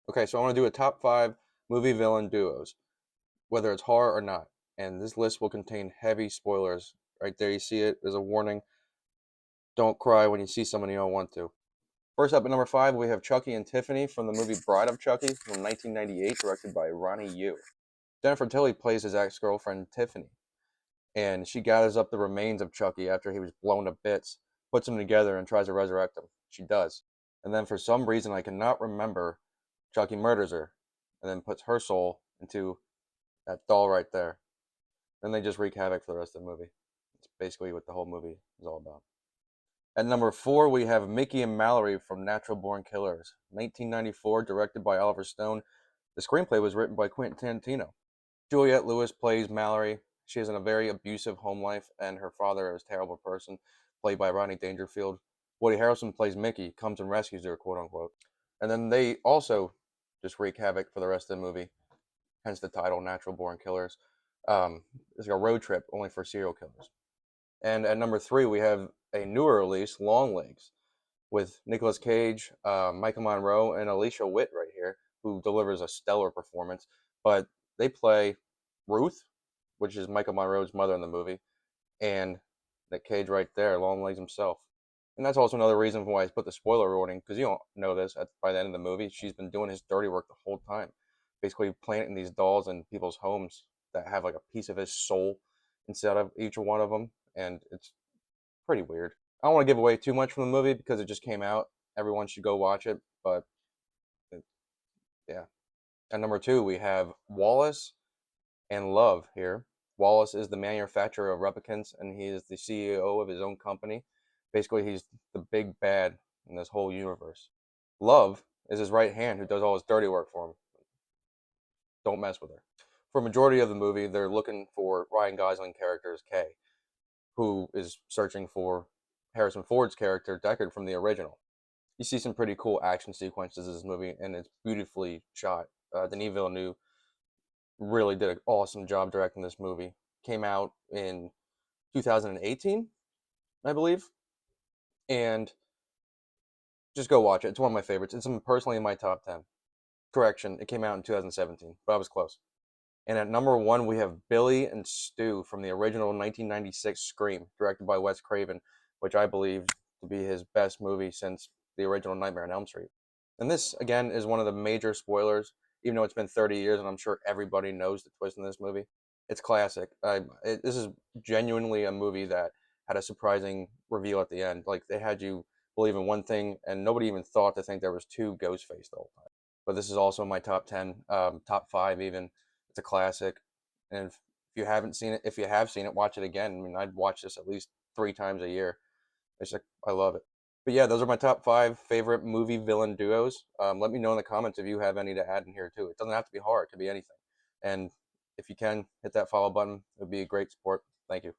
Okay, so I want to do a top 5 movie villain duos, whether it's horror or not. And this list will contain heavy spoilers. Right there, you see it. There's a warning. Don't cry when you see someone you don't want to. First up at number 5, we have Chucky and Tiffany from the movie Bride of Chucky from 1998, directed by Ronnie Yu. Jennifer Tilly plays his ex-girlfriend Tiffany, and she gathers up the remains of Chucky after he was blown to bits, puts them together, and tries to resurrect him. She does. And then for some reason I cannot remember, Chucky murders her, and then puts her soul into that doll right there. Then they just wreak havoc for the rest of the movie. It's basically what the whole movie is all about. At number 4, we have Mickey and Mallory from Natural Born Killers, 1994, directed by Oliver Stone. The screenplay was written by Quentin Tarantino. Juliette Lewis plays Mallory. She is in a very abusive home life, and her father is a terrible person, played by Rodney Dangerfield. Woody Harrelson plays Mickey, comes and rescues her, quote unquote. And then they also just wreak havoc for the rest of the movie, hence the title, Natural Born Killers. It's like a road trip only for serial killers. And at number 3, we have a newer release, Longlegs, with Nicolas Cage, Michael Monroe, and Alicia Witt right here, who delivers a stellar performance. But they play Ruth, which is Michael Monroe's mother in the movie, and Nick Cage right there, Longlegs himself. And that's also another reason why I put the spoiler warning, because you don't know this by the end of the movie. She's been doing his dirty work the whole time, basically planting these dolls in people's homes that have like a piece of his soul inside of each one of them, and it's pretty weird. I don't want to give away too much from the movie because it just came out. Everyone should go watch it, but it, yeah. At number 2, we have Wallace and Love here. Wallace is the manufacturer of replicants, and he is the CEO of his own company. Basically, he's the big bad in this whole universe. Love is his right hand who does all his dirty work for him. Don't mess with her. For a majority of the movie, they're looking for Ryan Gosling character's Kay, who is searching for Harrison Ford's character, Deckard, from the original. You see some pretty cool action sequences in this movie, and it's beautifully shot. Denis Villeneuve really did an awesome job directing this movie. Came out in 2018, I believe, and just go watch it. It's one of my favorites. It's personally in my top 10. Correction, it came out in 2017, but I was close. And at number 1, we have Billy and Stu from the original 1996 Scream, directed by Wes Craven, which I believe to be his best movie since the original Nightmare on Elm Street. And this, again, is one of the major spoilers, even though it's been 30 years and I'm sure everybody knows the twist in this movie. It's classic. This is genuinely a movie that had a surprising reveal at the end. Like, they had you believe in one thing, and nobody even thought to think there was two Ghostface the whole time. But this is also my top 10, top 5 even. It's a classic, and if you haven't seen it, if you have seen it, watch it again. I mean, I'd watch this at least 3 times a year. It's like, I love it. But yeah, those are my top 5 favorite movie villain duos. Let me know in the comments if you have any to add in here too. It doesn't have to be horror; it could be anything. And if you can hit that follow button, it would be a great support. Thank you.